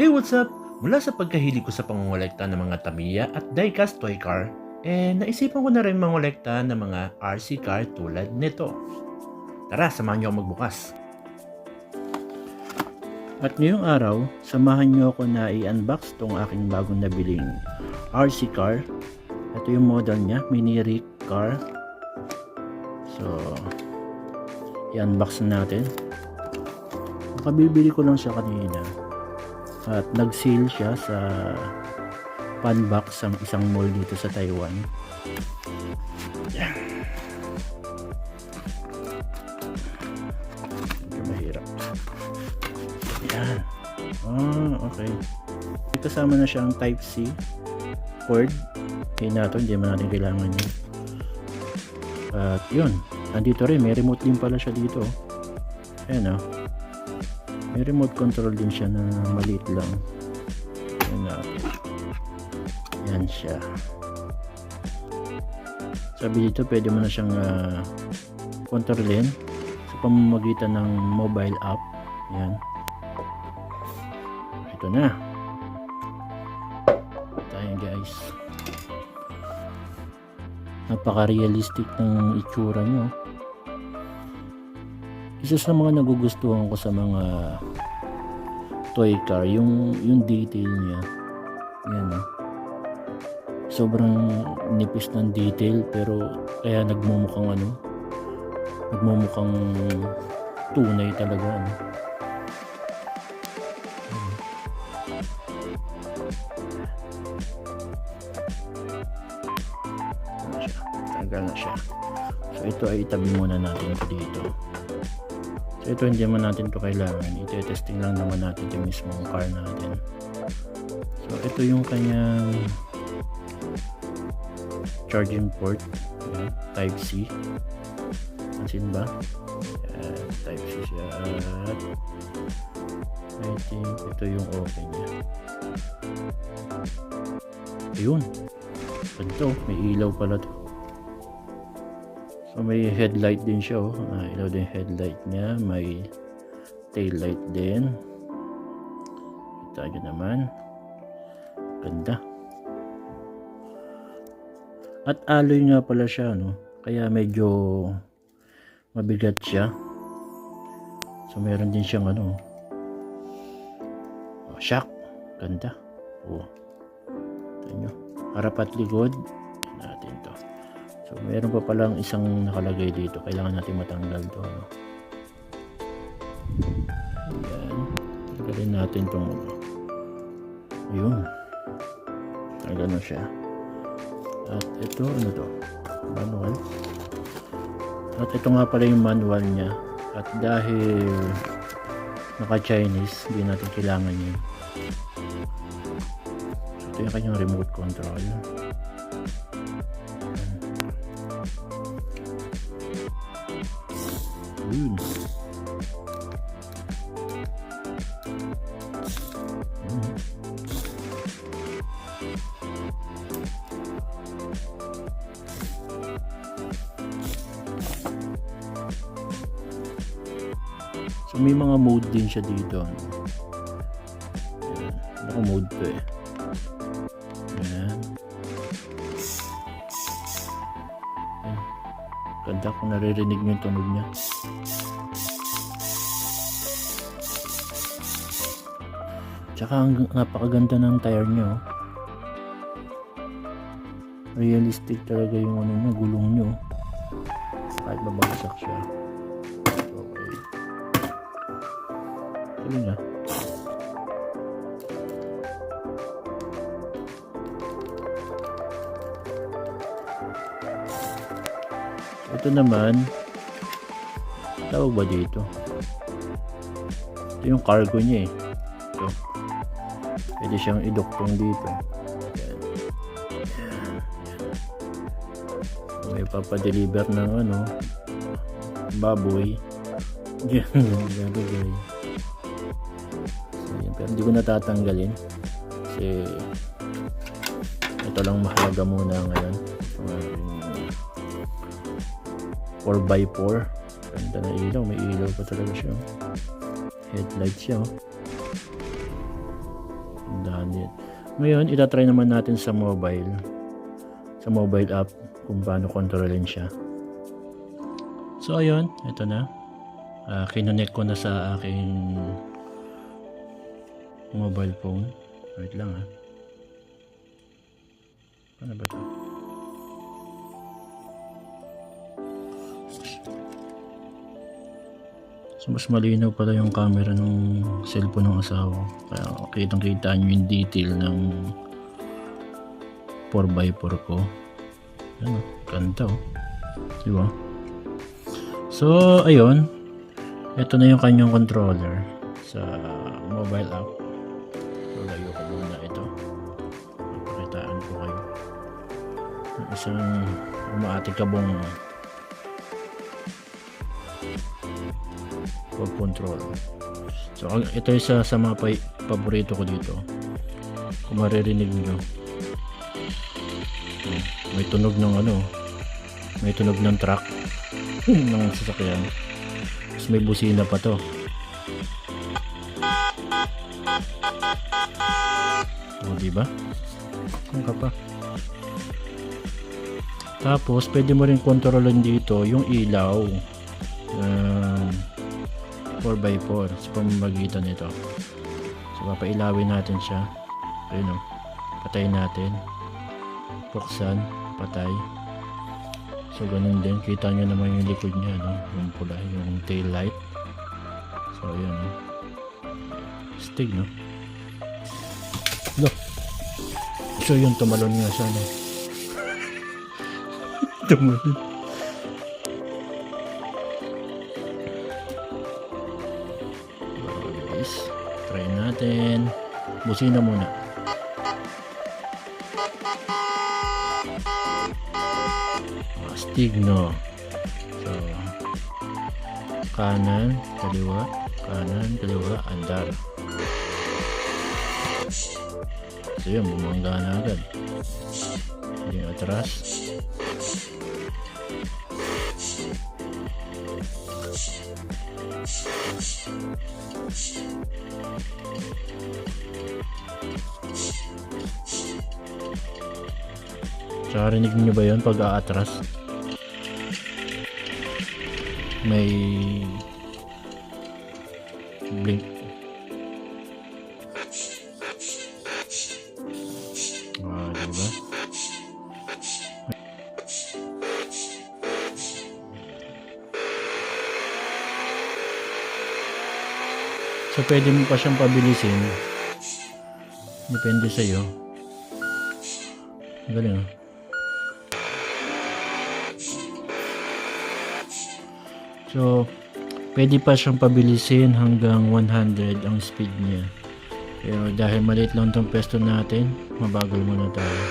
Hey, what's up? Mula sa pagkahilig ko sa pangongolekta ng mga Tamiya at diecast toy car, naisipan ko na rin mangolekta ng mga RC car tulad nito. Tara, samahan niyo ako magbukas. At ngayong araw, samahan niyo ako na i-unbox tong aking bagong nabiling RC car. Ito yung model niya, mini rig car. So, i-unbox na natin. Makabibili ko lang siya kanina. At nag-sale siya sa Funbox ang isang mall dito sa Taiwan. Yan. Medyo mahirap. Yan. Okay. Kasama na siyang Type-C cord. Kaya nato, hindi man natin kailangan yun. At yun. Nandito rin, may remote din pala siya dito. Ayan o. May remote control din siya na maliit lang. Ayan natin. Yan siya. Sabi dito pwede mo na siyang kontrolin sa pamamagitan ng mobile app. Yan. Ito na. Ayan guys. Napaka-realistic ng itsura nyo. Isa sa mga nagugustuhan ko sa mga toy car, yung detail niya. Yan. Sobrang nipis ng detail pero kaya nagmumukhang tunay talaga. Tagal na siya. So ito ay itabi muna natin ito dito. So ito hindi naman natin ito kailangan, ite-testing lang naman natin yung mismong car natin. So ito yung kanyang charging port. Ayan, Type-C. Pansin ba? Ayan, Type-C siya. At I think ito yung okay niya. Ayun. Ito, may ilaw pala to. So may headlight din siya, ilaw din headlight niya, may tail light din. Kita nyo naman. Ganda. At alloy nga pala siya, kaya medyo mabigat siya. So meron din siyang shock. Ganda. Tignan nyo. Harap at likod. Natin to. So, meron pa palang isang nakalagay dito. Kailangan natin matanggal to. Ayan. Tanggalin natin itong ayun. Tanggal na siya. At ito, to? Manual. At ito nga pala yung manual niya. At dahil naka-Chinese, hindi natin kailangan yun. So, ito yung kanyang remote control. Yun. So may mga mode din siya dito. Ayan. Naka-mode to eh. Ayan. Ganda kung naririnig nyo yung tunog niya. Tsaka napakaganda ng tire nyo. Realistic talaga yung gulong nyo. Kahit mabagsak siya. Okay. Tuloy na. Ito naman, tawag ba dito? Ito yung cargo niya eh. Ito. Pwede siyang iduktong dito. Yan. Yan. May papadeliver ng baboy. Yan. Gagawin. So, yan. Pero hindi ko natatanggalin. Kasi ito lang mahalaga muna ngayon. 4x4. Ganda na ilaw. May ilaw pa talaga siya. Headlight siya. Dahan din. Ngayon, itatry naman natin sa mobile app kung paano kontrolin siya. So ayun, ito na. Kinonect ko na sa aking mobile phone. Wait lang ha. Ano ba ito? So mas malinaw pala yung camera ng cellphone ng asawa. Kaya kitang-kita nyo yung detail ng 4x4 ko. Ano, ganda oh. Diba? So, ayun. Ito na yung kanyang controller sa mobile app. Lalayo ko muna ito. Papakitaan ko kayo. Isang umaatikabong control. So, ito isa sa mga paborito ko dito. Kung maririnig nyo. May tunog ng may tunog ng truck ng sasakyan. Tapos may busina pa to. O, diba? Kung ka pa. Tapos, pwede mo rin kontrolin dito yung ilaw. 4x4 sa pamamagitan nito. So, papailawin natin siya. Ayun o. Patay natin. Buksan. Patay. So, ganun din. Kita nyo naman yung likod niya, no? Yung pula, yung tail light. So, ayan, no? Stig, no? Look! So, yung tumalon nga siya, no? Tumalon. Guys, try natin. Busina muna. Astig, no? So, kanan, kaliwa, andar. So yun, bumangga na agad. Yung atras. So, rinig niyo ba yun pag aatras? May blink. Diba? So, pwede mo pa siyang pabilisin. Depende sa'yo. Galing, oh. So, pwede pa siyang pabilisin hanggang 100 ang speed niya. Pero dahil maliit lang itong pwesto natin, mabagal muna tayo.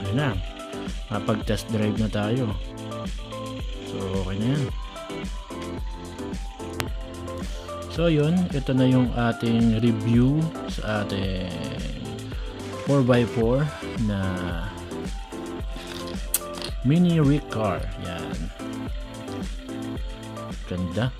Ayun na. Kapag-test drive na tayo. So, okay na yan. So, yun. Ito na yung ating review sa ating 4x4 na mini rig car. Yan. Ganda.